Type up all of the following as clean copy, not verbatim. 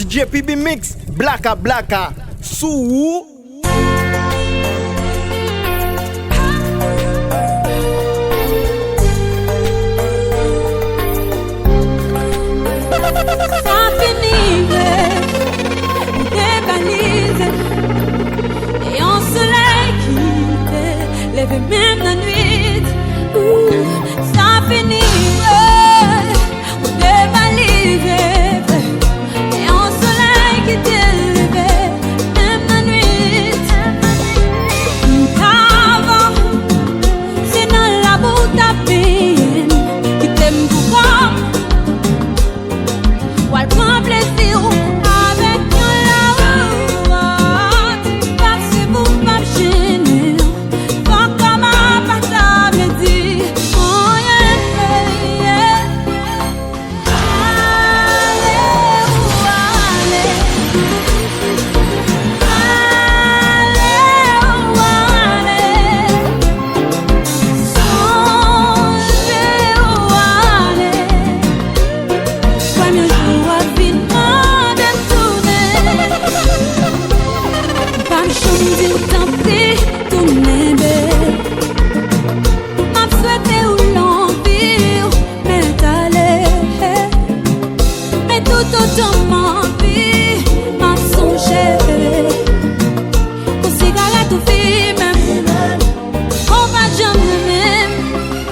DJ PB Mix, Blacka Blacka, Sou. Ça finit, débanise, et en soleil qui lève même la nuit. Ça finit, débanise, et en soleil qui t'élève même la nuit. Avant, c'est dans la boue ta peine qui t'aime beaucoup. Ou prend plaisir avec la route. Parce que vous pas gêner. Pas comme un pata me dit. Oh yeah, yeah. Allez, allez.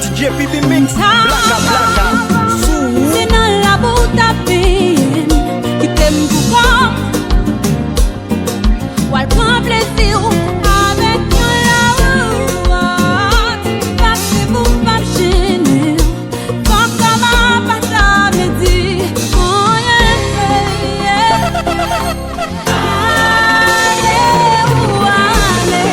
DJ PB Mix, Blacka Blacka, Sou. C'est dans la boue ta peine qui t'aime beaucoup. Ou elle prend plaisir avec la route. Parce que vous pas gêner. Pas comme un pata me dit. Oh yeah, yeah. Allez, allez.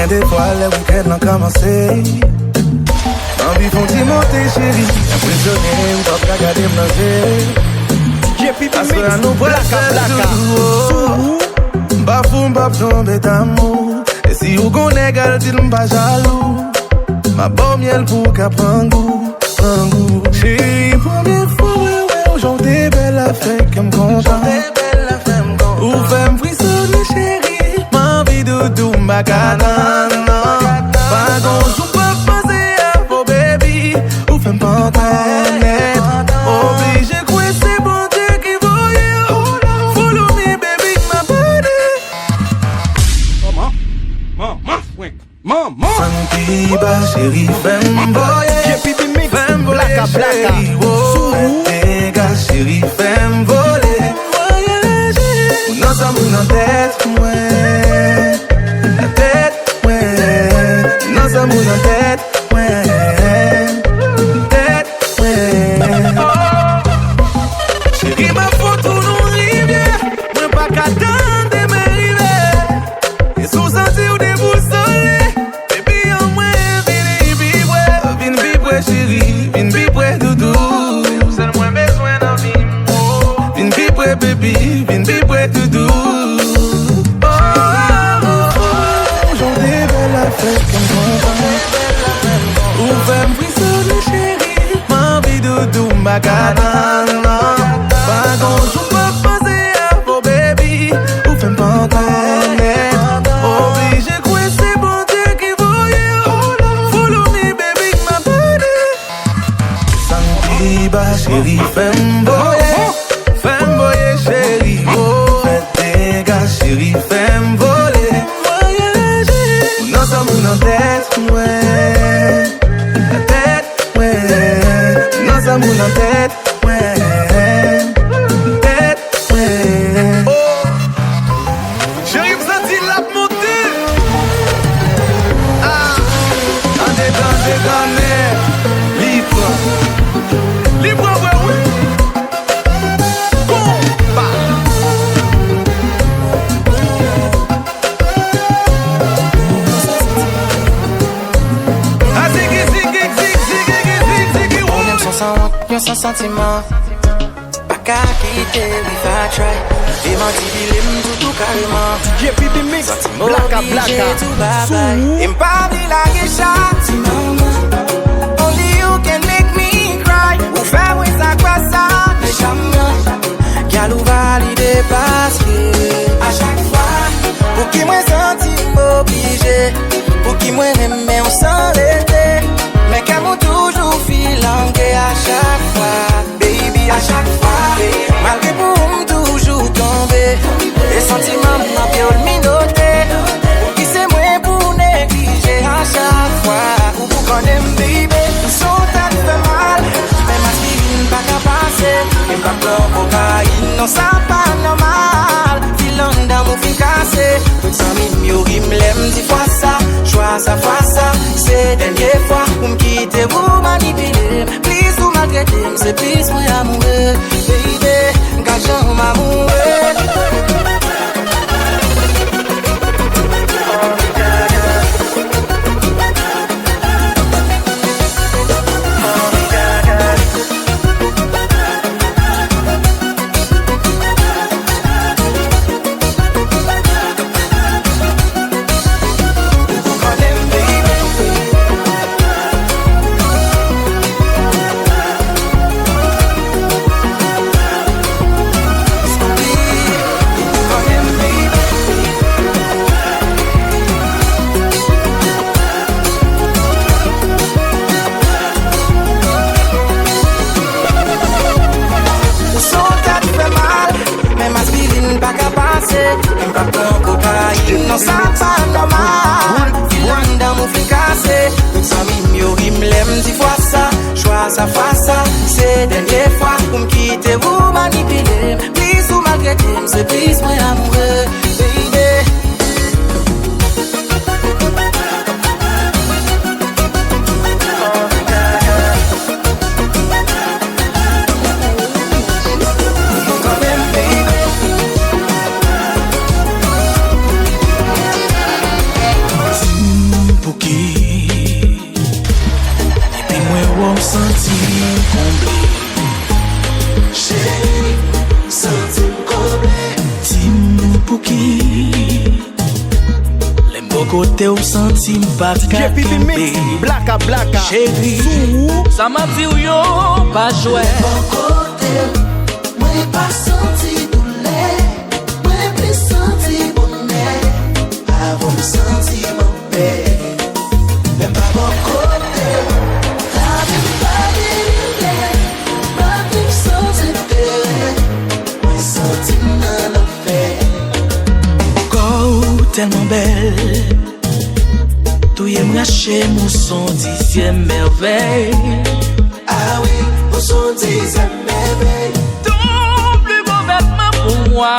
Des fois les week-ends ont commencé. Envie font monter chérie. Impressionné, on va regarder manger. DJ PB Parce que Mix, nous voilà Blacka Blacka, Sou. Bafou m'bap tomber d'amour. Et si vous connaissez gal, dites pas jaloux. Ma bonne miel pour qu'à prendre goût, prendre goût. Chérie, première fois, ouais, aujourd'hui belle affaire qui me content. Ou fait me frissonner chérie. M'envie de doudou m'bacana. Pas gonjou pas passer à vos baby. Ou fait m'pan connaître. Obligé quoi c'est bon Dieu qui voyait. Follow me baby ma body. Maman Santiba chérie femboye. DJ PB Mix, Blacka Blacka, Sou. Dégage chérie femme voler. Voyager. Nous sommes dans tête ouais. La tête ouais. Nous sommes dans tête ouais. Tête ouais. Chérie ma photo nous rivière. Moi pas qu'à attendre mes rivières. Et sous sentir des boussolés. Baby en moi vin vibrer chérie. Vin vibrer doudou. C'est le moins besoin d'en vivre. Vin vibrer baby. Vin vibrer doudou. Aujourd'hui belle affaire comme moi. Ouvert frissonner chérie. M'envie doudou m'bacana. Pas gonjou pas passer à vos baby. Ou fait m'pan connaître. Obligé quoi c'est bon Dieu qui voyait. Follow me baby ma body. Santiba chérie femboye. Femboye chérie. Oh fais dégage chérie femme voler. Voyager. Nous sommes dans tête ouais. c'est gagné. Libre. Libre, ouais, ouais. Combat. Ah, ziggy, ziggy, ziggy, ziggy, ziggy, ziggy, On aime son sang, yon sans sentiment. Pas qu'à quitter, if I try. Et menti, il aime tout carrément. JPP Mix, Blacka Blacka, Sou. Et m'parle la geisha, ti maman. Only you can make me cry. Ou faire oui ça quoi ça, mais jamais. Gal ou valide parce que à chaque fois, pour qui moi senti m'obligé, pour qui moi aimé on s'en l'été. Mais qu'à moi toujours filangué à chaque fois, baby à chaque fois. Malgré pour me toujours tomber, les sentiments m'ont bien minoté. Pour qui c'est moi pour négliger à chaque fois, ou pour qu'on aime baby. Tout son tête fait mal, mais ma fille pas qu'à passer. Et pas pour cocaïne, non ça pas normal. Filant dans mon film cassé, tout ça mieux il me l'aime 10 fois ça. Choix ça fois ça, c'est dernière fois pour me quitter, vous manipuler. Please vous maltraiter, c'est plus moi amoureux. Baby, gageons m'amoureux. Non ça pas normal. Filant dans mon fil cassé, tout ça mieux il me l'aime 10 fois ça. Choix ça face ça, c'est dernière fois pour me quitter, vous manipuler. Please ou malgré c'est plus moi amoureux, baby. Côté au senti pas JPP Mix, Blacka Blacka, chérie, Sou. ça m'a dit ou yo pas jouer. Bon côté, moi pas senti douleur, moi plus senti bonheur, avant me sentir mon paix. Même pas bon côté, la vie pas délivrée, ma vie sans intérêt, moi senti dans l'enfer. Go tellement belle. Tout y est mraché, mon son 10e merveille. Ah oui, mon son 10e merveille. Ton plus beau vêtement pour moi.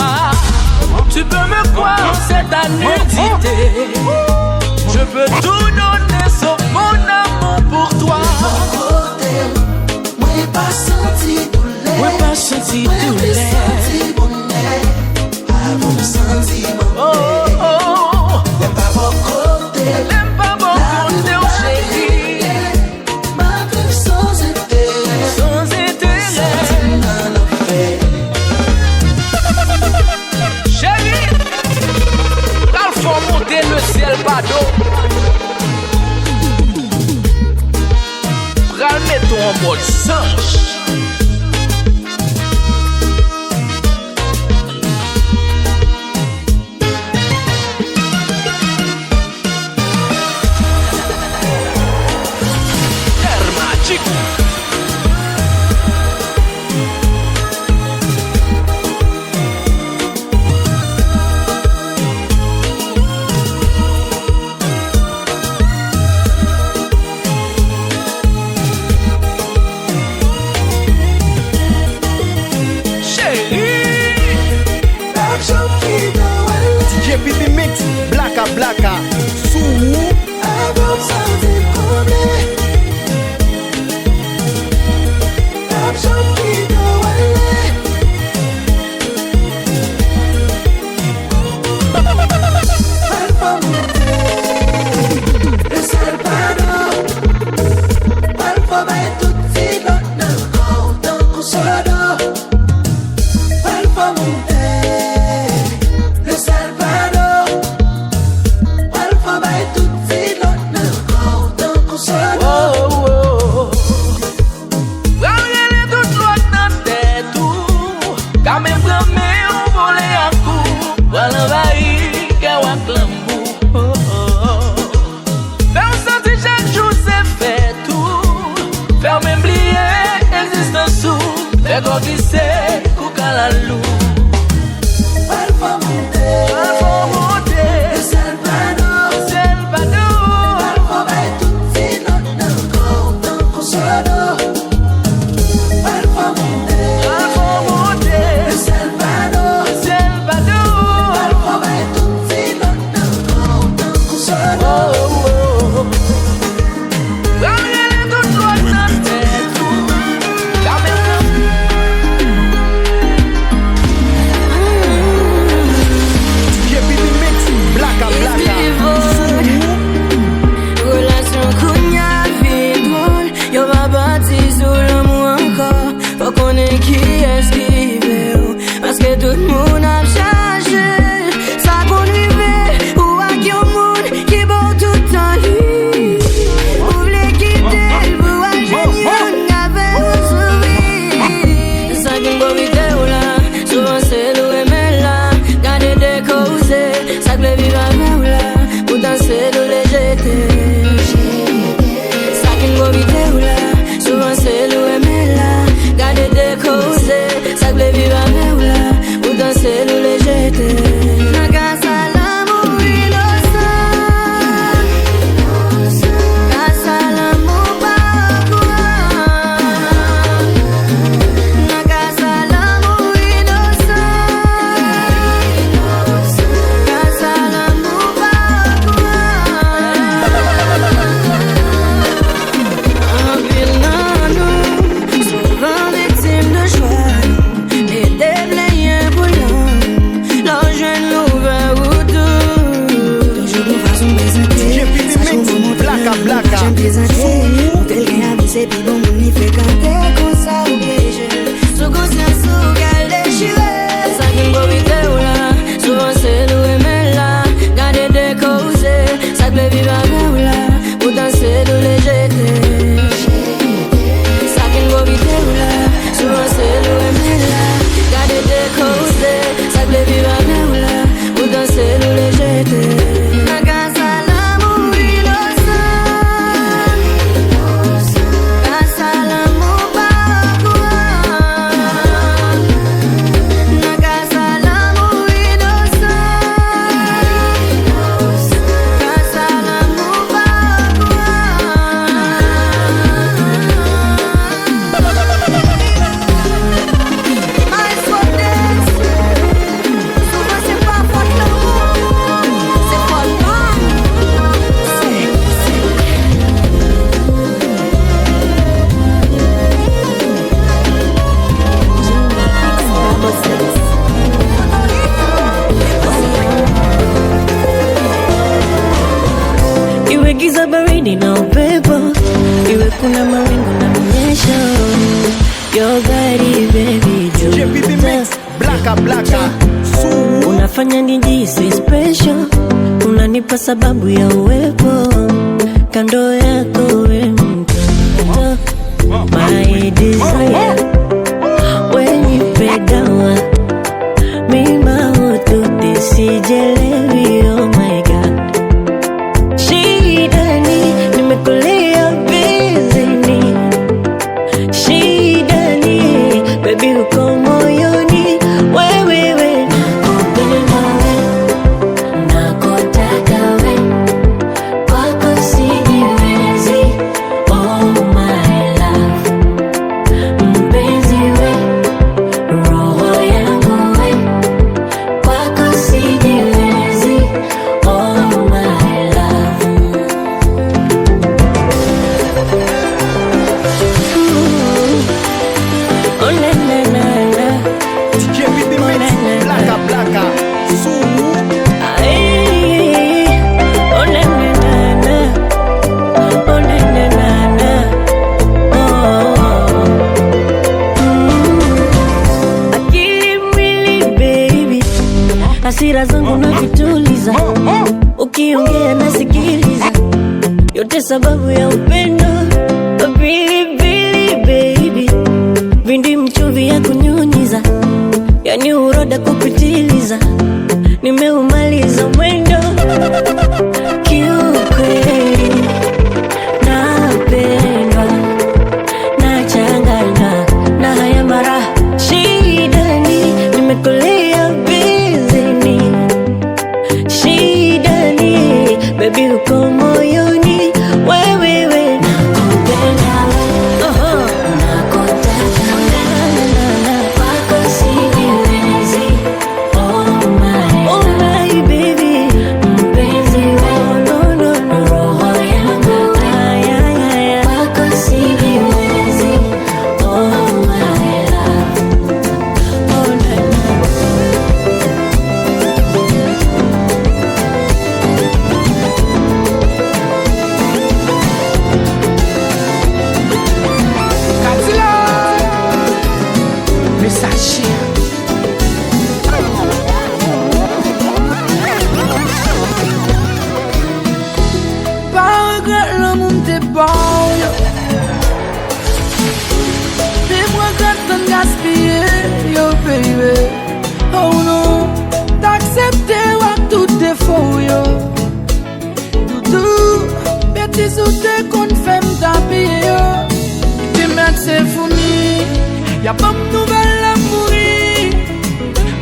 Tu peux me croire, c'est ta nudité. Je peux tout donner sauf mon amour pour toi. Mon côté, moi pas senti douleur. Moi pas senti douleur. Moi senti bonheur. Avant me sentir mon Oh oh oh. N'aime pas mon côté. Le ciel pas d'eau. Pral mettons en mode singe. Air magique. Ego gise kukalalu Alfamonde Selbado Alfabet Fino Nanko Nanko Sado Alfamonde Selbado Alfabet Fino Nanko Nanko Sado Parce que tout le monde a changé. Ça qu'on vivait, ou à qui au monde qui bon tout en lui. Vous voulez quitter, vous à génial, n'avez un sourire. Ça qu'on va vite ou là, souvent c'est l'eau et mais là. Gardez des causes, ça que les vivants ou là. Pour danser de les jeter. Ça qu'on va vite ou là, souvent c'est l'eau et mais là. Gardez des causes, ça que les vivants ou là. Pour danser de les jeter. Na casa l'amour innocent. Casa l'amour pas quoi. Na casa l'amour innocent. Casa l'amour pas quoi. Un vilano, souvent victime de choix. Et déblayé pour l'homme. L'enjeu nouveau ou tout. Toujours pour façon présentée. Ça trouve mon Blaka, blaka. j'aime présenter. Mon tel gain avisé, puis bon, mon y fréquenter. Comme ça, obligé. Sous conscience, sous qu'elle déchiré. Ça qui me vite ou là. Souvent, c'est nous aimer là. Garder des causes. Ça que les vivants ou là. Pour danser, nous les jeter. Ça qui me vite ou là. Souvent, c'est nous aimer là. Garder des causes. Ça que les vivants ou là. Pour danser, nous les jeter. Na casa l'amour innocent. Casa l'amour pas quoi. Na casa l'amour innocent. Casa l'amour pas quoi. Mais for this. Souvent c'est pas faute l'amour. C'est faute l'homme. Iwe giza baridi na upepo, iwe kuna mawingu na mnyesho. Your body baby JPP Mix, Blaka, blaka. unafanya nijihisi special, unanipa sababu ya uwepo kando yako we mtoto. My desire, when you pay down, mi mautu nisijelewi, oh my god. Shidani, nimekulia bizini. Shidani, baby uko moyoni. Wewe nakupenda we, nakutaka we, kwako sijiwezi, oh my love. Mpenzi we, roho yangu we, kwako sijiwezi, oh my love. Oh na na na na. JPP Mix, Blaka, blaka. Ay, oh na na na na. Oh na na na na. Oh. Akili mwili baby, hasira zangu nakituliza, ukiongea nasikiliza, yote sababu ya upendo. Pilipili baby, vindi mchuvi ya kunyunyiza, yani uroda kupitiliza, nimeumaliza mwendo. Kiukweli napendwa, nachanganywa na haya mara Y'a pas de nouvelles à mourir.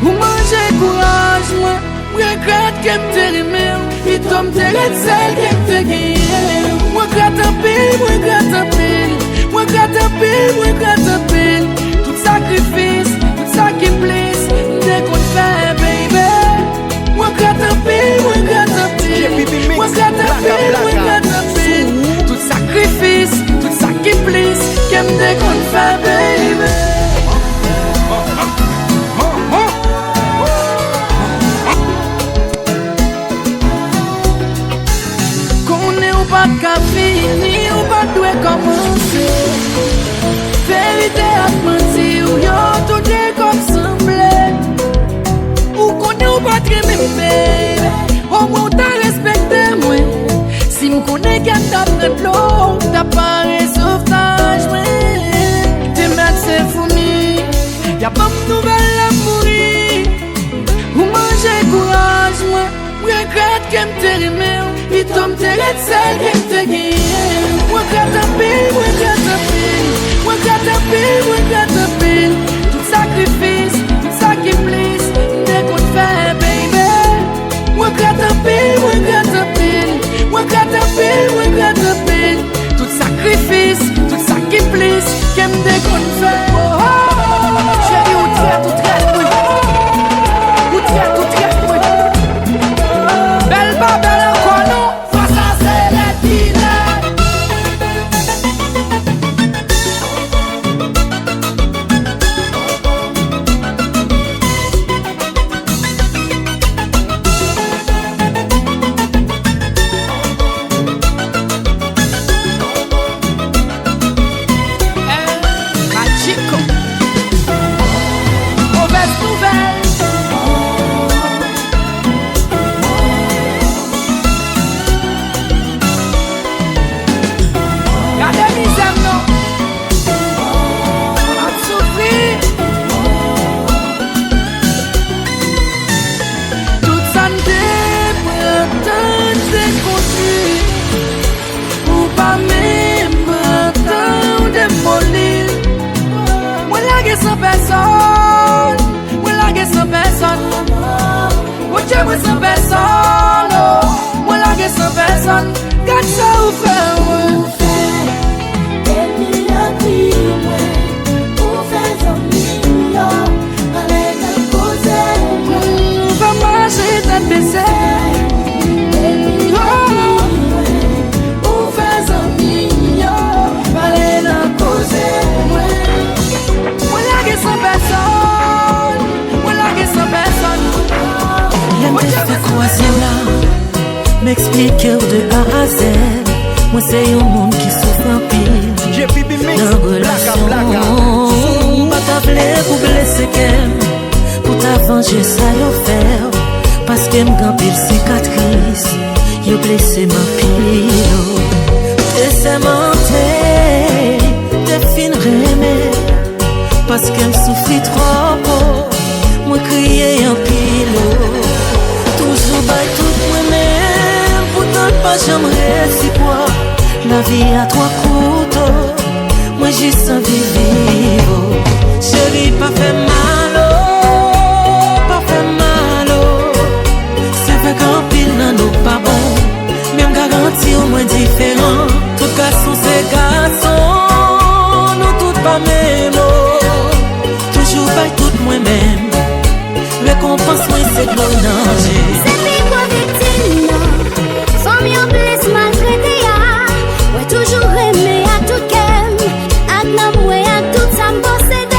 Ou manger courage, moi. Regrette qu'elle me aimé. Et toi, me celle qu'elle te guérit. Moi, gratte un pile, moi, gratte un pile. Moi, gratte un pile, moi, gratte un pile. Tout sacrifice, tout ça qui blesse. Dès qu'on fait, baby. Moi, gratte un pile, moi, gratte un pile. Moi, gratte un pile, moi, gratte un pile. Tout sacrifice, tout ça qui blesse. Qu'elle me dès qu'on fait, baby. Pas qu'à finir ou pas doit commencer. Vérité à mentir ou yo tout est comme semblé. Ou qu'on ou pas très même. Au moins t'as respecté moi. Si m'connais qu'à t'apprendre l'eau, t'as pas un sauvetage moi. Tes mains c'est fourni. Y'a pas de nouvelles à mourir. Ou manger courage moi. Regrette qu'elle me aimé. Et toi me celle qu'elle te guérit. Moi gratte un pile, moi gratte un pile. Moi gratte un pile, moi gratte un pile. Tout sacrifice, tout ça qui me blesse. Dès qu'on fait, baby. Moi gratte un pile, moi gratte un pile. Moi gratte un pile, moi gratte un pile. Tout sacrifice, tout ça qui me blesse. Qu'elle me dès qu'on fait. Oh oh. Chérie, où t'es, tout reste, oui. Où t'es, tout reste, oui. Belle pas belle encore, non. M'expliquer de A à Z. Moi c'est un monde qui souffre en pile. Dans relation pas t'appeler pour blesser qu'elle. Pour ta venger ça y'a faire. Parce qu'elle m'en pile cicatrice. Y'a blessé ma pile. T'es sémenté, t'es fine remée. Parce qu'elle me souffrit trop. Moi crier en pile. Toujours bail tout moi-même. Pourtant pas j'aimerais si quoi. La vie à trois couteaux. Moi juste envie vivre. Chérie pas fait mal. Pas fait mal. C'est fait qu'en pile nan nous pas bon. Même garantie au moins différent. Tout garçon c'est garçon. Nous toutes pas même. Toujours bail tout moi-même. Récompense moi c'est de danger. C'est plus quoi victime, sans mieux blesse maltraité. Ouais, toujours aimé à tout qu'elle. À l'homme, ouais, à tout ça me possède.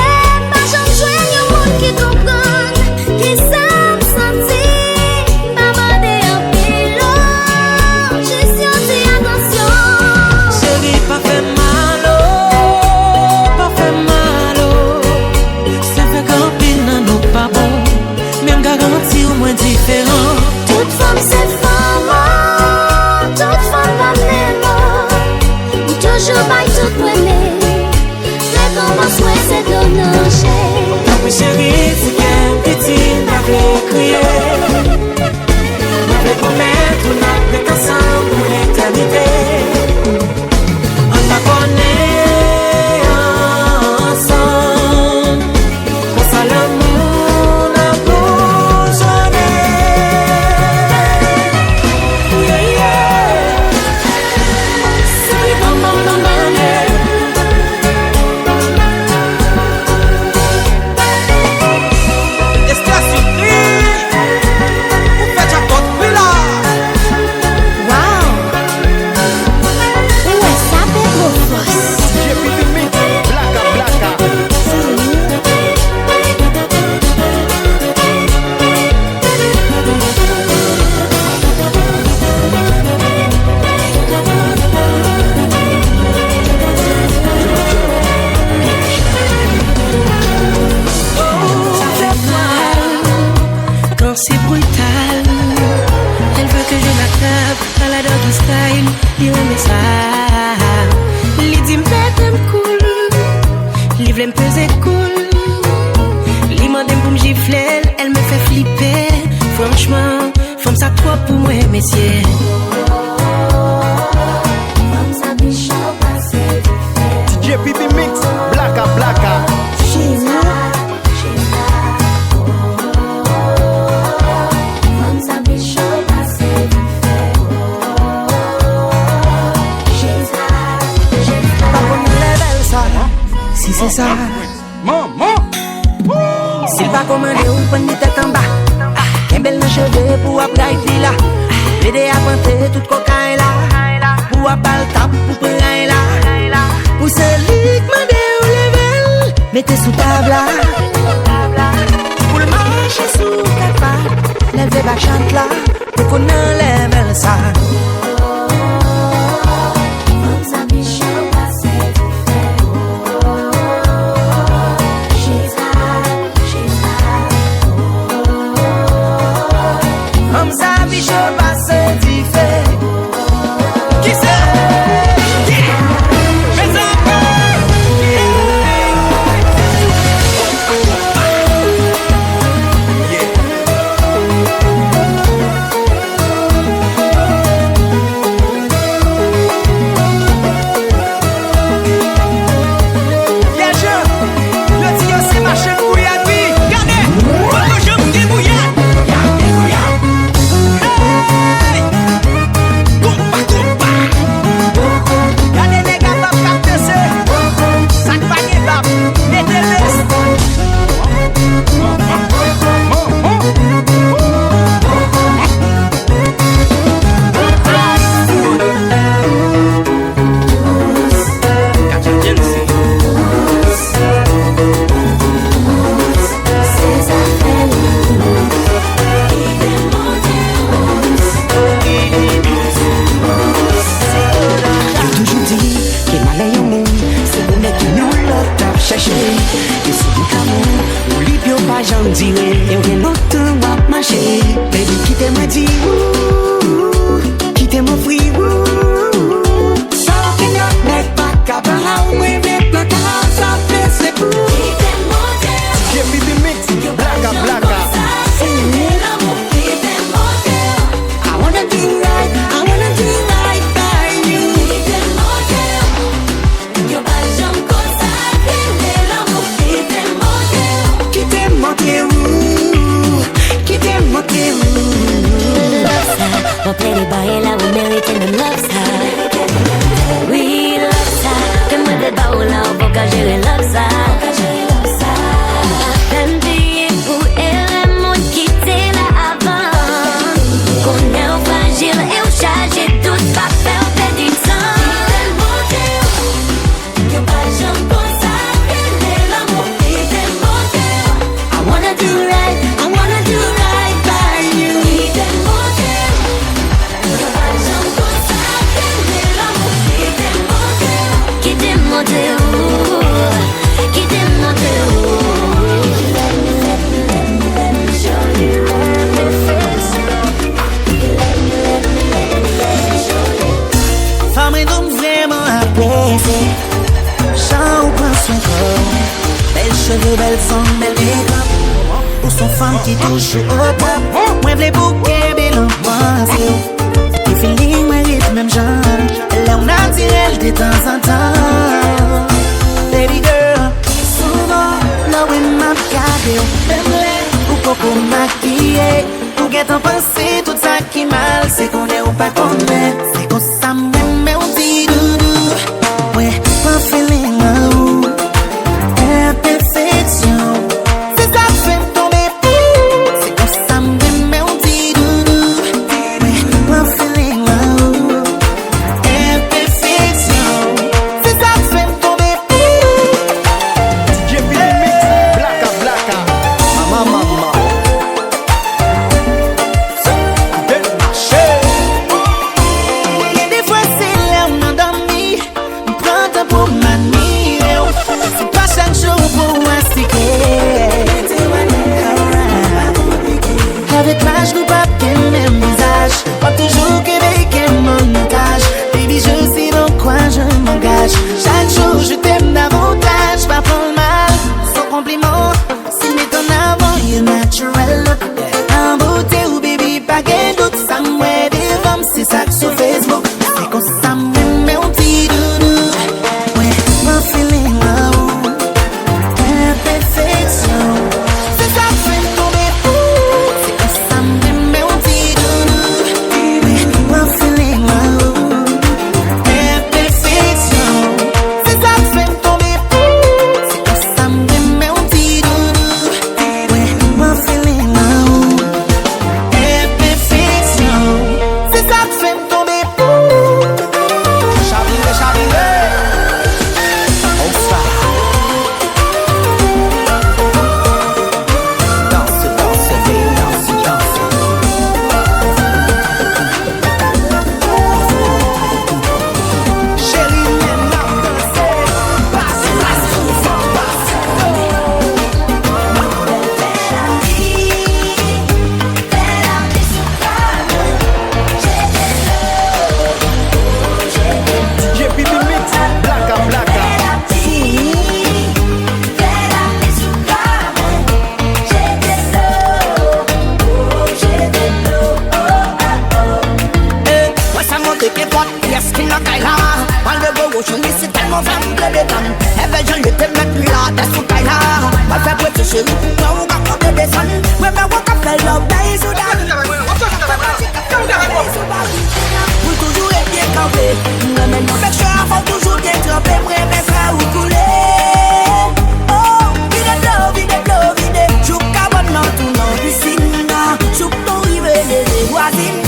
Pas j'en joue, y'a monde qui comprend. Qui s'aime sentir. Maman des en pilo. Gestion de attention. Chérie, pas fait mal. Pas fait mal. C'est fait qu'en pile nan nous pas bon. Même garantie au moins différent. Toute femme c'est femme, toute femme va même. Toujours bail tout mener. C'est comment souhait c'est de danger. Mais chérie, c'est qu'un petit m'avait crié. M'avait promettre on a fait ensemble pour l'éternité. On va connaître ensemble. voulait me peser cool. Li mandem pour me gifler, elle me fait flipper. Franchement, femme ça trop pour moi, messieurs. DJ Bibi Mix, Blacka Blacka. Si c'est ça, s'il va commander ou prendre une tête en bas, qu'un bel cheveux pour après là, l'aider à planter toute cocaïne là, pour appeler tap pour prendre là, pour celui qui m'a dit au level, mettez sous table là, pour le marcher sous quatre pas, levez back chante là, pour qu'on enlève ça. Mama. le détendre. Et ben j'en étais mettre là, t'es sous ta ya. Pas fait petit chéri, toi ou qu'à côté des sons. Ouais, mais on qu'a fait l'homme, ben il sous ta. Pour toujours être bien campé. Mais maintenant, fait que je suis avant toujours bien trempé. Moi, mes frères ou couler. Oh, vide l'eau, vide l'eau, vide. Joue cabane dans tout dans piscine. Joue ton rive les voisines.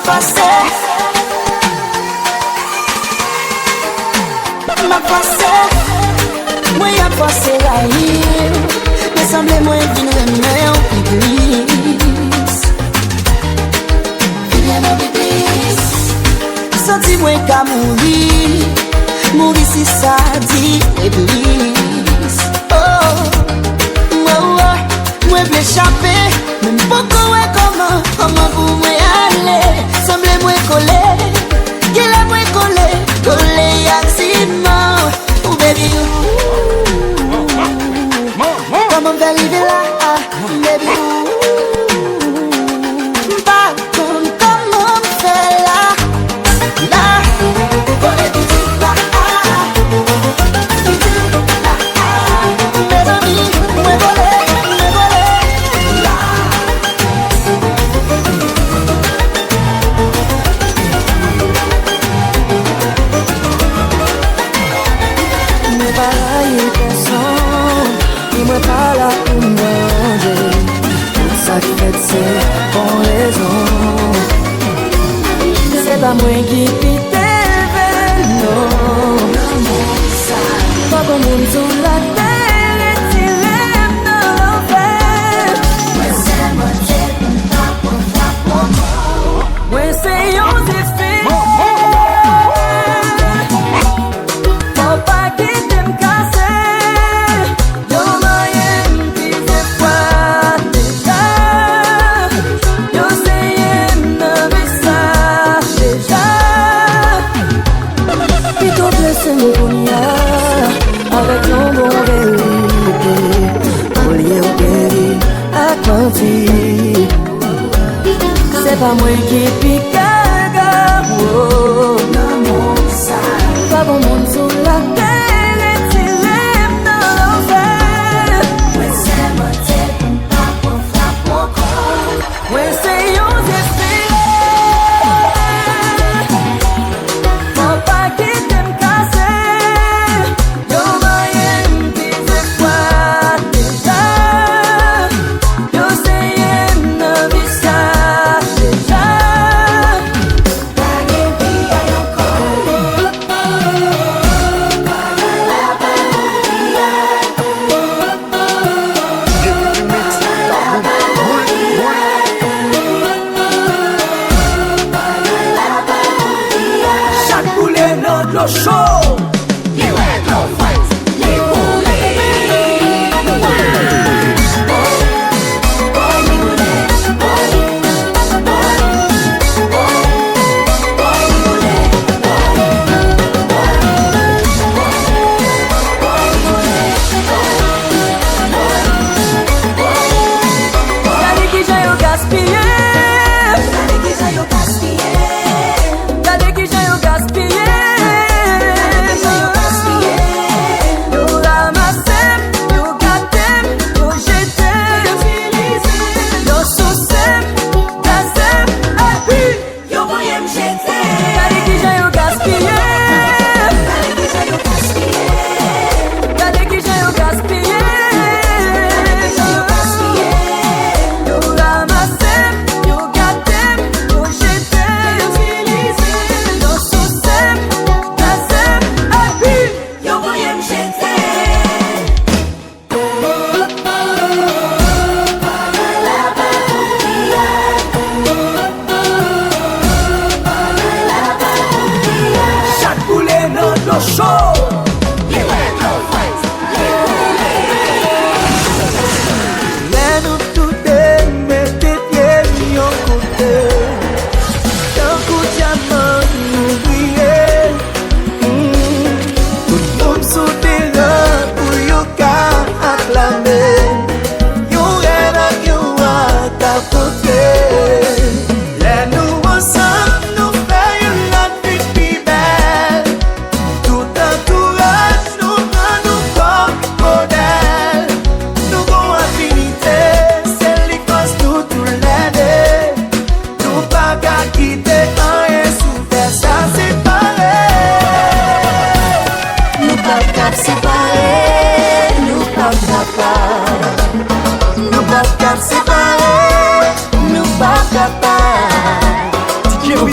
passé. Ma passé. Moi y'a passé la vie. Me semble moi vine remet en église. Viens dans l'église. Senti moi qu'à mourir. Mourir si ça dit l'église. Oh, moi veux échapper. Même pas comment pour moi aller. Semble moi coller. Qu'il a moi coller. Coller accident. Oh baby. Comment on va arriver là, baby? Pas comment on fait là, coller tout là, mes amis, me voler là. Me parler personne. Moi pas là pour manger. Tout ça fait c'est pour raison. C'est pas moi qui pite non. Pas bon monde sur la terre et tu l'aimes dans l'enfer. Moi c'est mon Dieu pour moi c'est yon défi. Faut pas quitter me casser. Avec ton bon vérité, au lieu de guérir, Atlantique. C'est pas moi qui pique à oh, pas bon monde sur la terre et tu l'aimes dans l'enfer. Ouais, c'est mon Dieu pour faire pourquoi. Ouais, c'est yon défilé. Faut pas quitter me casser.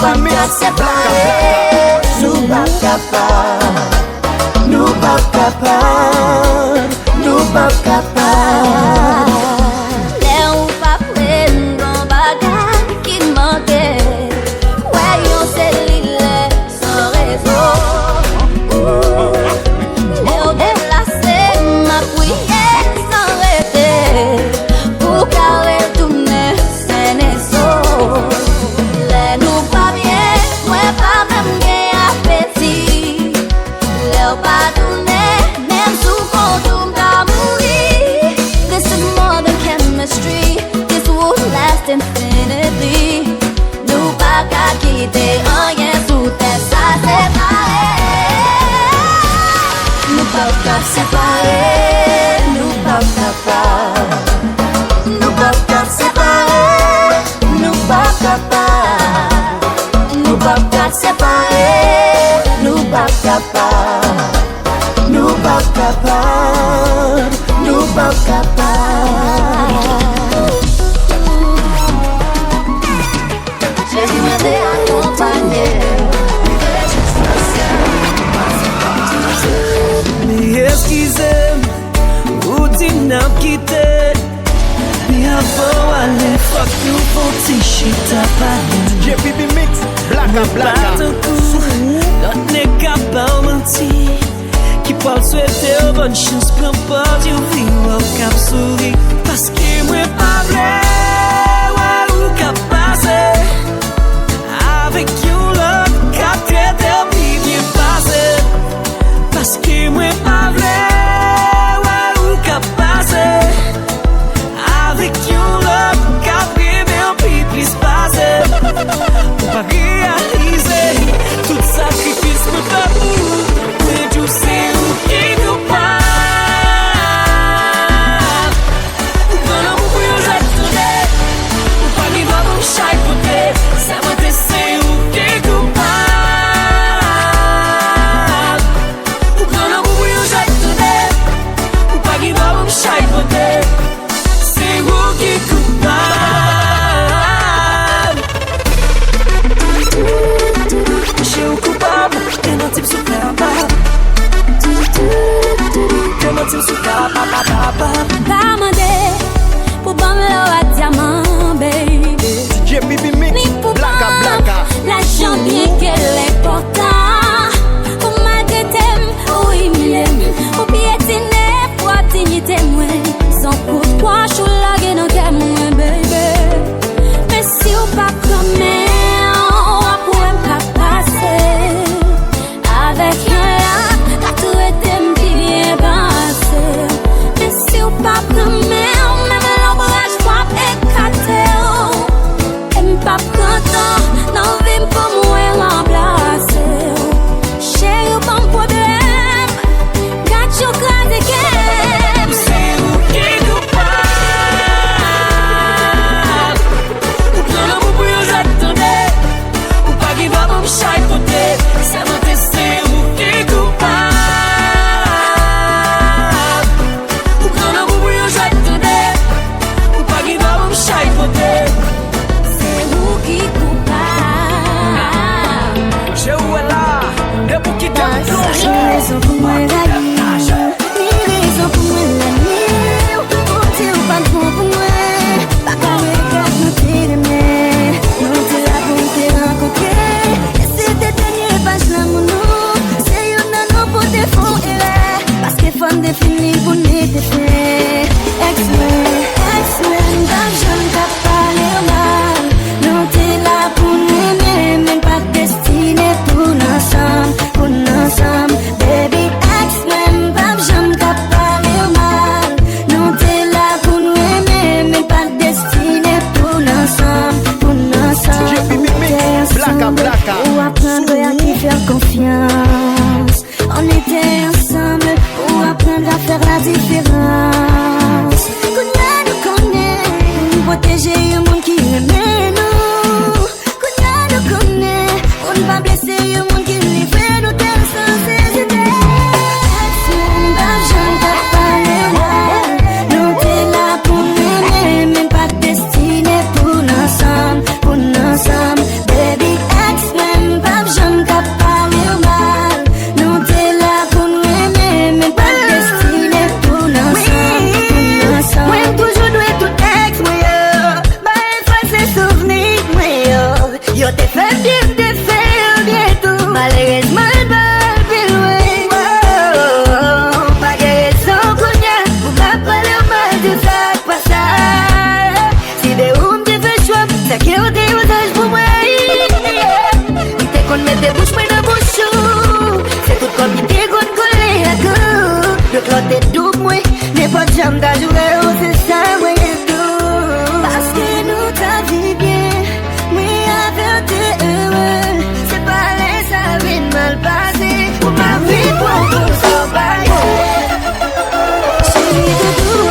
JPB Mix, Blacka Blacka. Nous pas capables, nous pas capables, nous pas capables. Les ou pas prêts, non bagarre qui manquait. Ouais, on s'est l'île sans réseau. Les ou déplacé, ma prière sans arrêter. Pour carrer tourner, c'est nesso. Les nous pas bien, ouais, pas même bien appétit. Les ou pas tourner, même sous contour qu'à mourir. This is more than chemistry. This will last infinitely. Nous pas qu'à quitter rien sous terre, ça séparer. Nous pas qu'à séparer. Nous pas capables, nous pas capables séparer, nous pas capables, nous pas capables séparer, nous pas capables, nous pas capables, nous pas capables. Je suis accompagner. Me excusez, ou dit n'a quitté. Me avant aller fuck you pour t-shirt à parler. JPB Mix, Blacka Blacka. L'autre n'est capable de mentir. Qui peut souhaiter bonne chance, prends pas du vivre au cap souris. Parce que moi pas vrai, ou cap passé. Avec you l'autre cap traité bien passé. Parce que moi pas vrai, ou cap passé. Avec you l'autre cap bien plus passé. Pour pas réaliser tout sacrifice me fait pour. Mais tu sais où qui nous parle. Dans l'amour pour nous attendre. Pour pas vivre pour chaque côté. Ça m'a testé où qui nous parle. Dans l'amour pour nous attendre. Pour pas vivre pour chaque côté. C'est où qui nous parle. Je suis coupable, et non type super bas. Que non type super bas. Pas mandé pour bomber à diamant, baby. JPB Mix, Ni pour Blacka Blacka. l'argent bien qu'elle est important. Pour maltraiter, oui, m'aime. Pour piétiner, pour dignité, moi. Sans pourquoi je suis là, que non, qu'elle moi, baby. Mais si ou pas comme on pourrait pas passer. Avec un là, t'as tout été bien passé. Mais si ou pas comme même l'ombrage pas éclaté. Et pas content, non, vim pour moi remplacer. Chérie, bon problème, got you glad again. C'est où qui nous parle. Dans l'amour pour nous attendre. Ou pas qui va pour chaque côté. Ça m'a testé où qui nous parle. Dans l'amour pour nous attendre. Ou pas qui va pour chaque côté. C'est vous qui coupable. Yo te fais bien tout. Malheureusement, pas plus loin. Pas de raison qu'on y a. Pour m'appeler mal de ça, pas ça. Si des rooms te fait choix, ça qui est au déosage pour moi. T'es qu'on met des bouches, mais de bouche. C'est tout comme il t'est qu'on collé à coup. Le clot est double, moi. N'est pas de jambe d'ajouter, c'est ça, moi, et tout. Parce que nous t'as dit bien. Oui, avec tes heureux. C'est pas les ça vient mal passé. Pour ma vie, pour tout ça, bye. Chérie de tout,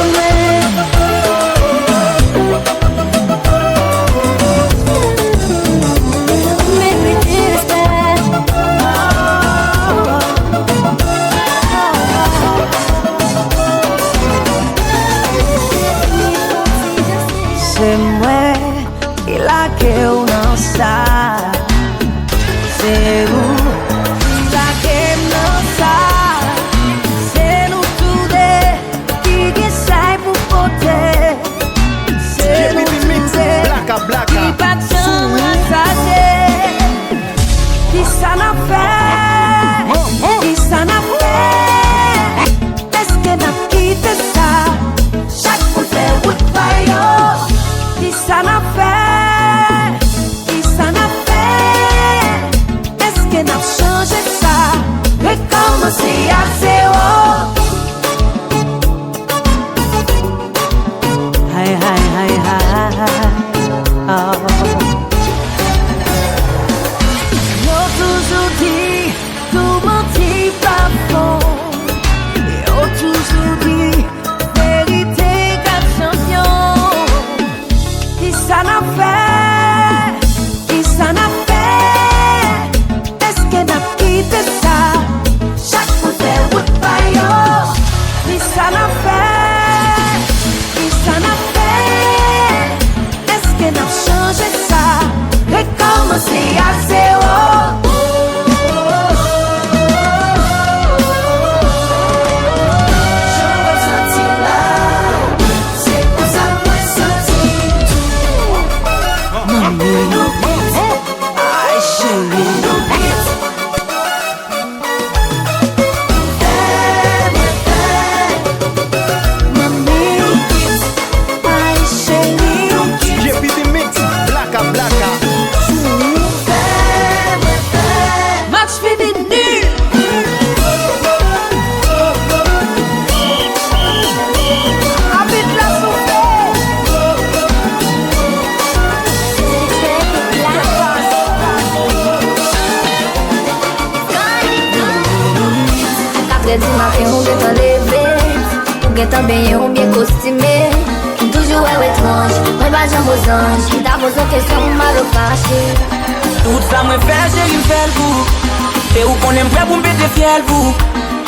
c'est moi qui la que on ça. C'est vous qui la que on ça. C'est nous tous deux qui essaient pour porter. C'est nous tous deux qui battent ça. Qui ça n'a fait? Qui ça n'a fait? Est-ce que n'a quitté ça? Chaque fois c'est wood fire. Qui ça n'a fait? Qui ça n'a fait? Est-ce que n'a changé ça? Recommencer à zéro. Hi, hi, hi, hi. Oh. Yo toujours dit, tout menti pas bon. Yo toujours dit, vérité cap champion. Qui ça n'a fait? Qui ça n'a fait? Est-ce que n'a quitté ça? Chaque fois c'est wood fire. Qui ça n'a fait? Qui ça n'a fait? Est-ce que n'a changé ça? Recommencer à zéro. Também ou bien costumé. Toujours étrange. Moi pas j'en aux anges. Qui t'a posé question mal au fâché. Tout ça me fait chérie me fait le coup. Et où qu'on aime prêt pour me péter fiel vous.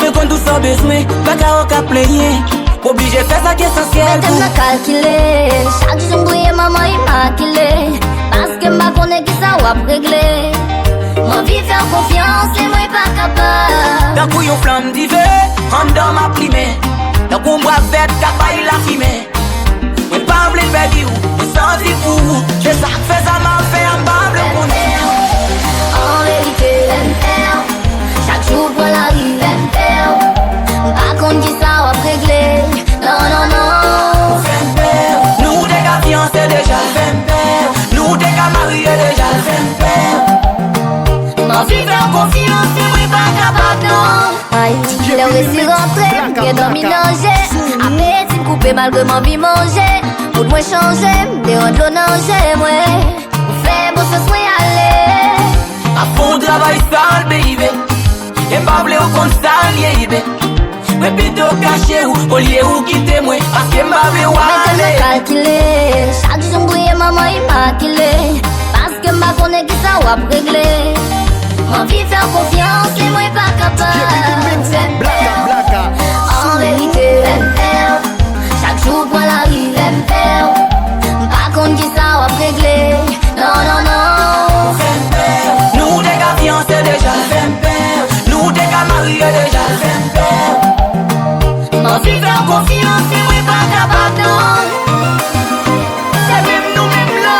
Mais quand tout ça besoin, pas qu'à player. Obligé faire ça qui est essentiel. Mais t'aimes la calculer. Chaque jour brille maman immaculée. Parce que ma connaît qui ça va régler. Mon vie faire confiance et moi pas capable. D'un coup yon flamme d'hiver, en dans ma primée. Donc on boit bête, capaille la fumée. Mais pas blé baby ou, mais sans y fou. Je sais que fait ça m'a fait un bable qu'on est. En vérité, chaque jour pour la rive, pas contre qui ça va régler. Non, non, non. Nous des gars fiancés déjà, nous des gars mariés déjà, ma vie fait confiance, c'est moi pas capable, non. Aïe, le récit rentré, bien dans mélanger. Après, tu coupé malgré ma vie manger. Pour moi changer, des rendre l'eau nager, moi. Fais bon ce soir aller. A fond travail sale, baby. Et pas blé au compte sale, baby. Mais plutôt caché ou, au lieu où quitter moi. Parce que m'a blé ou aller. Mais calculer, chaque jour brille maman immaculée. Parce que ma connaît qui ça va régler. Ma vie faire confiance, et moi pas capable. En vérité, chaque jour pour la rive, pas contre qui ça va régler. Non, non, non. Nous des gars fiancés déjà, nous des gars mariés déjà. Ma vie faire confiance, et moi pas capable, non. C'est même nous même là.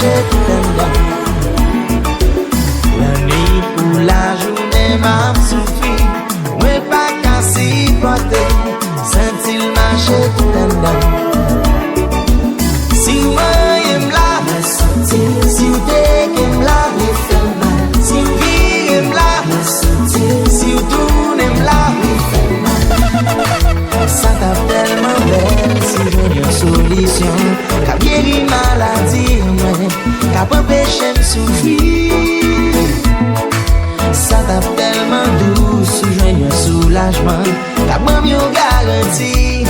manger tout le monde. La nuit ou la journée m'a souffri, ouais pas qu'à s'y porter, sent-il marcher tout le monde. Si moi aime la, si ou t'aime la, si ou vie aime la, si ou tout aime la, ça t'a tellement belle, si j'ai une solution, qu'a guéri maladie, qu'a empêché de souffrir. Ça t'a tellement doux, si j'ai un soulagement, qu'a même une garantie,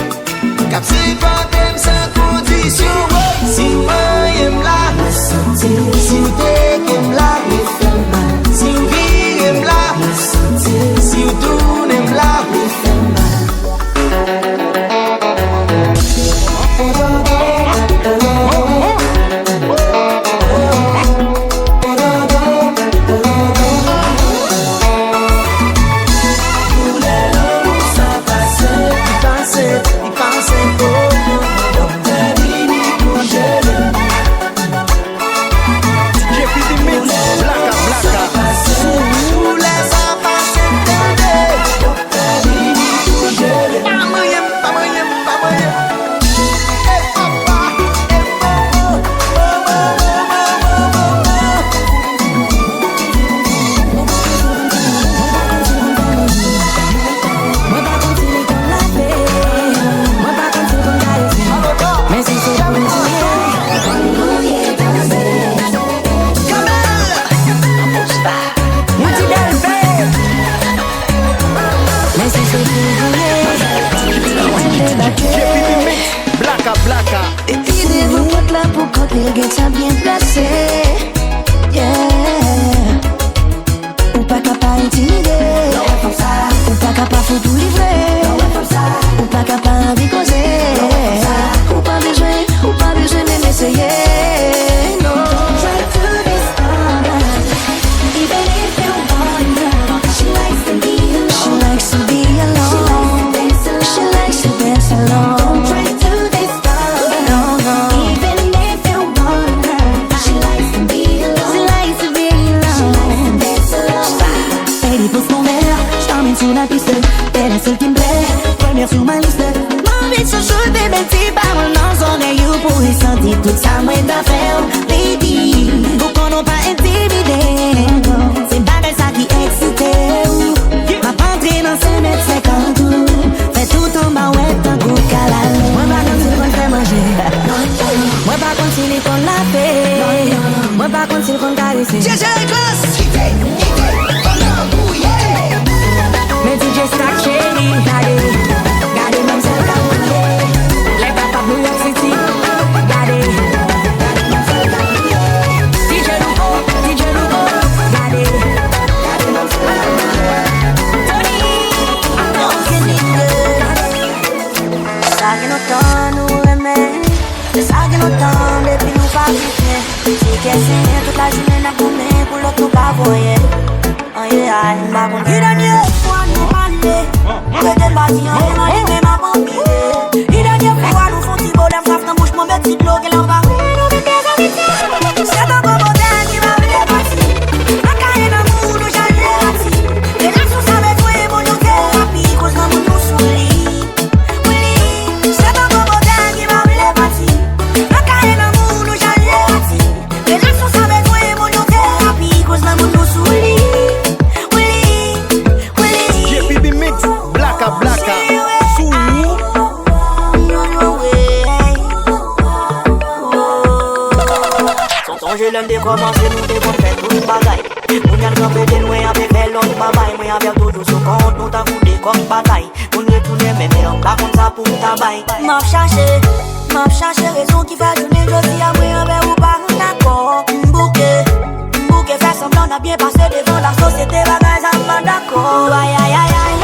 qu'a supporté sans condition. Si moi aime la, si ou t'aime la, si ou vie aime la, si ou tout aime la. M'ap chache rezon ki fa jounen jodi a mwen anve ou pa n'akor. M'bouke fè semblant n'a bien passé devant la société bagay sa m'pa d'akor. Aïe aïe aïe aïe,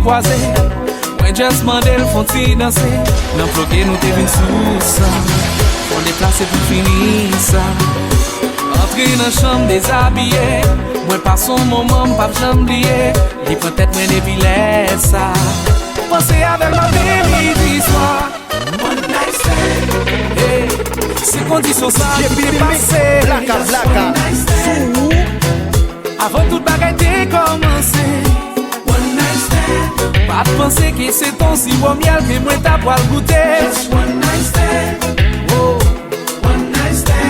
croisé. Moi just mandel font ti danser. Nan bloqué nous t'es venu sous ça. On déplacer pour finir ça. Entrer dans chambre déshabillé. Moi pas son moment pas jamais oublier. Li peut-être moi depuis ça. Pensez avec ma baby d'histoire. One night stand. Hey, c'est condition ça qui est passé. Blacka, blacka. Avant toute bagaille t'est commencé. One night stand. Pas de penser que c'est ton si bon miel que moi t'as pas le goûter. Just one night stand. Oh, one night stand.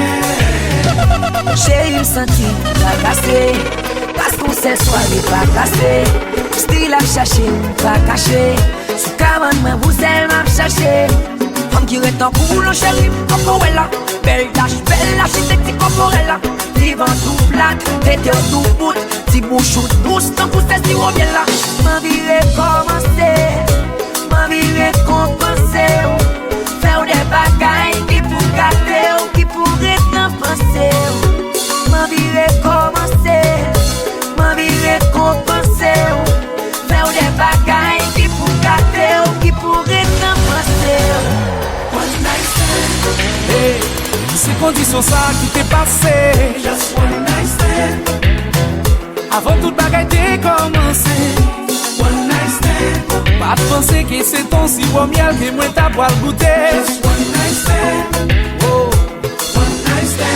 J'ai eu senti la casser. Parce qu'on sait soirée pas cassé. Style à chercher, pas caché. Sous cabane, mais vous elle m'a cherché. Femme qui est en coulon, chérie, Cocorella. Belle dash, belle architecte, Cocorella. Vivant tout plat, tête tout bout. Petit bouchou douce, tant que c'est si on vient là. Ma vie est commencée, ma vie est compensée. Faire des bagailles qui pour gâter ou qui pourrait t'en penser. Ma vie est commencée, ma vie est compensée. Faire des bagailles qui pour gâter ou qui pourrait t'en penser. One night stand. Hey, c'est condition ça qui t'est passé. Just one night stand. Avant toute bagaille t'est commencé. One night stand. Pas de penser que c'est ton si bon miel que moi t'as pas le goûter. Just one night stand. Oh, one night stand.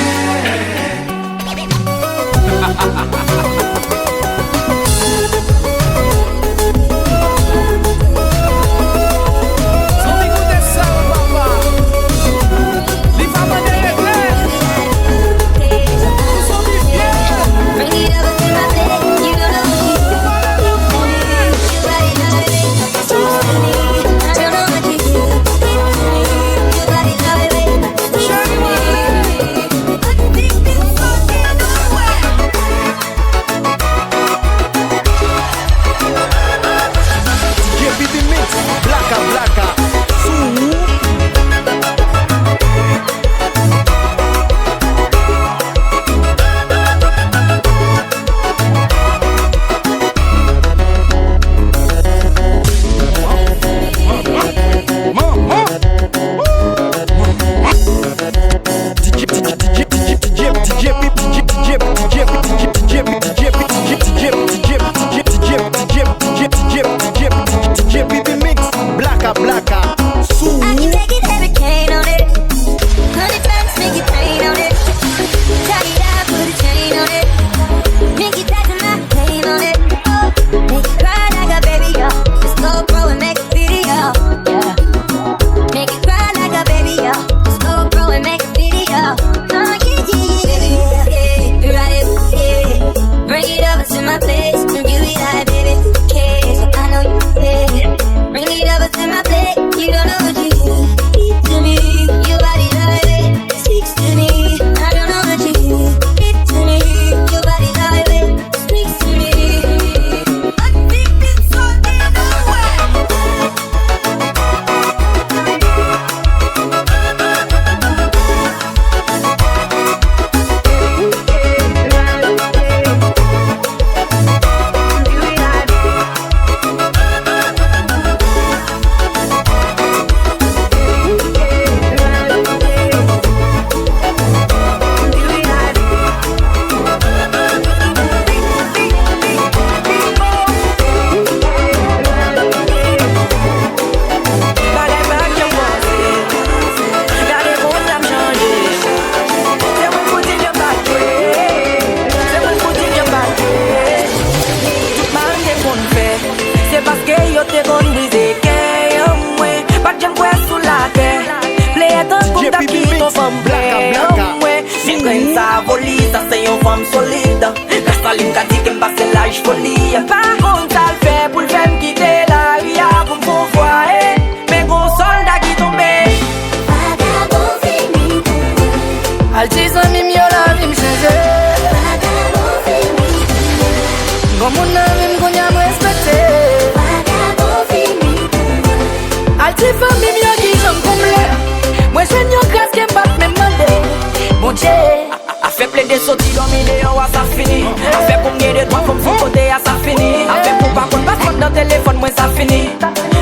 A fait plein de sorties dominées, à ça fini. A fait combien de droits comme faut côté à ça fini. A fait pour pas qu'on passe dans le téléphone, moi ça fini.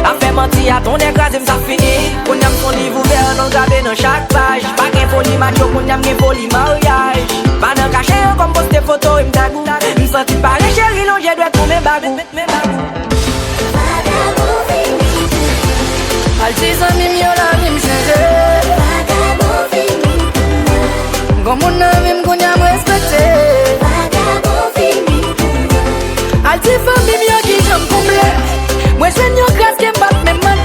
A fait mentir à ton écrasé, ça fini. Qu'on aime son livre ouvert, non gravé dans chaque page. Pas qu'un folie macho, qu'on aime qu'un folie mariage. Pas d'un cachet, comme poster photo, il m'tagou. Me senti par les chéris, non, j'ai doit tout mes bagou. Altis amis, m'yo la vie m'changer. Comme mon ami, m'gounia m'respecter. Altis famille, m'yo qui j'aime comblé. Moi je n'ai grâce qu'un bat mes mains.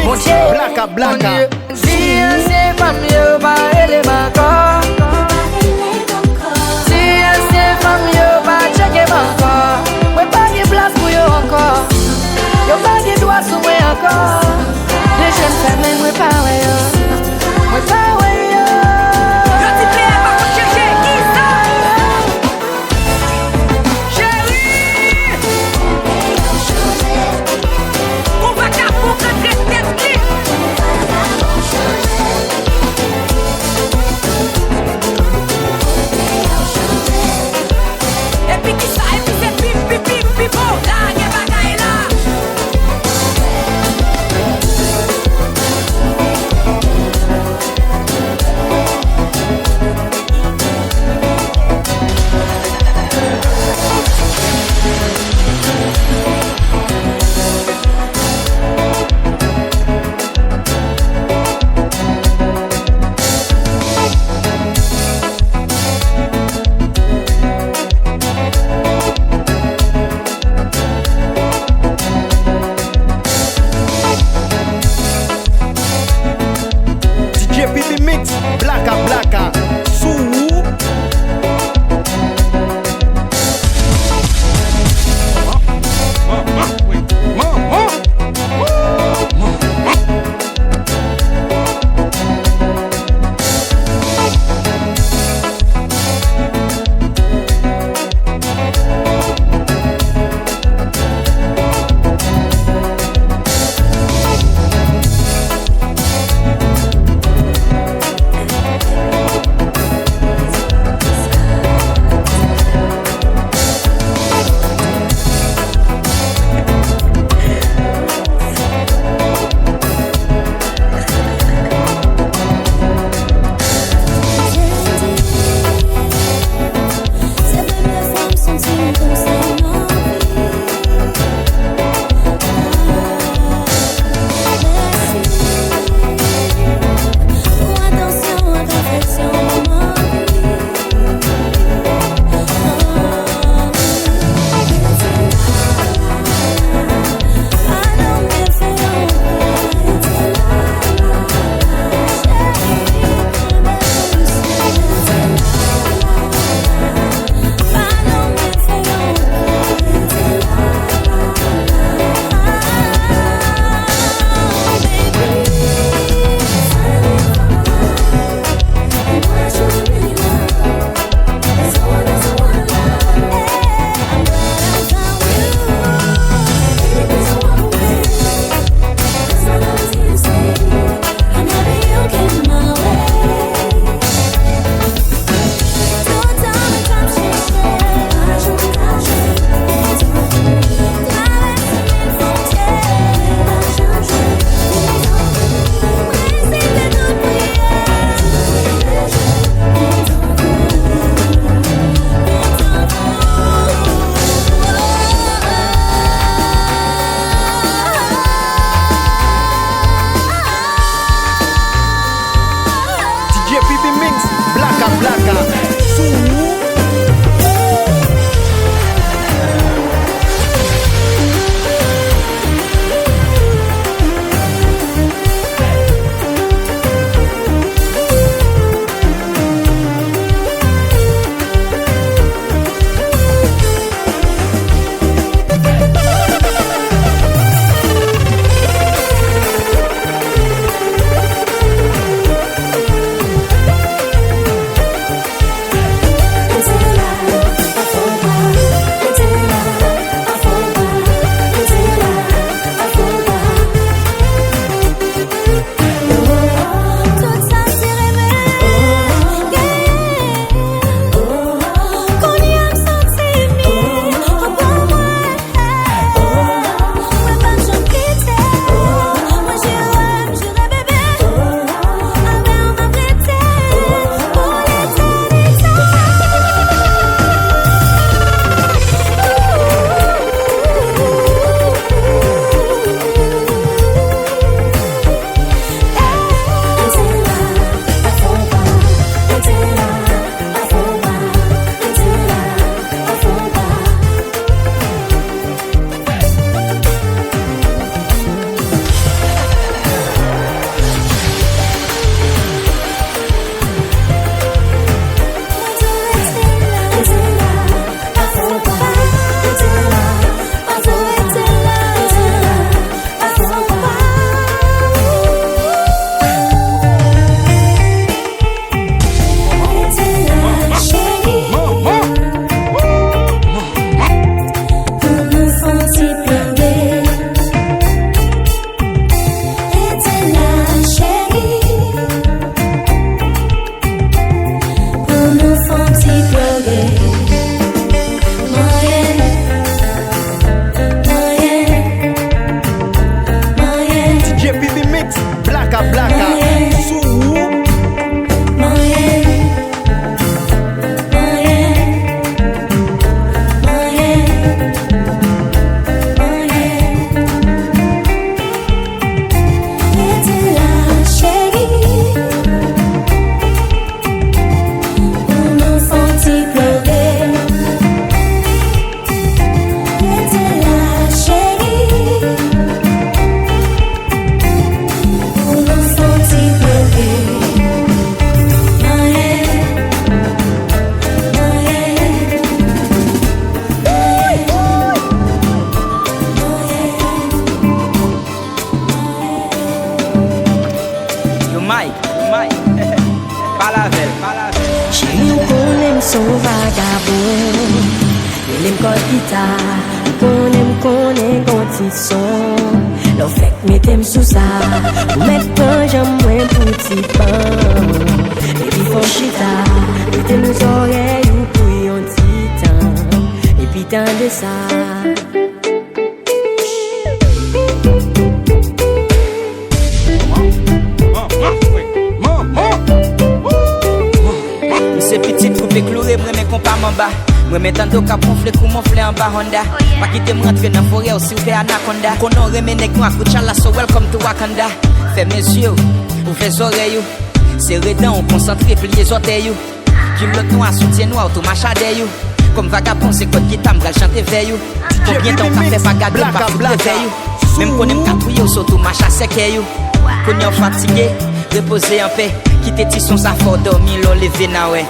Mon Dieu, Blacka, Blacka. Si c'est pas mieux, pas elle est ma corps. Si c'est pas mieux, pas checker ma corps. Moi pas de place pour yo encore. Yo pas de doigts sur moi encore. Les jeunes femmes, moi pas ouais yo. Moi pas ouais yo. Yo t'y plais pas qu'on cherche qui ça? Chérie, on va qu'à pour que rester split. Et puis qui ça, et puis c'est pipo, là, y'a bagaille là. DJ PB Mix, Blacka, Blacka. Sou. Chérie, ou qu'on aime son vagabond. Il aime quand guitare, qu'on aime quand son. L'on fait que mettez-moi sous ça. Ou mettre pas j'aime moins petit pain. Et puis faut chita, mettez-nous oreilles ou pour un titan. Et puis tant de ça. C'est petit poupée clouée, moi mes compas m'en bas. Moi mes tando ka ponfle kou mon flé en bas Honda. Pas quitter moi rentrer dans forêt aussi ou fait anaconda. Konon remene kou akou chala so welcome to Wakanda. Fais mes yeux, ouvrez les oreilles. Serrez dents, concentrez, pliez les orteils. Qui l'autre noir, soutien noir, tout machade you. Comme vagabond, c'est quoi qui t'aime, gal chanter veille. Combien de temps qu'a fait pas garder, pas foutre veille. Même qu'on aime capouiller, surtout macha sec you. Qu'on y fatigué, reposer en paix. Quitter Tisson, ça faut dormir, l'on lever na ouais.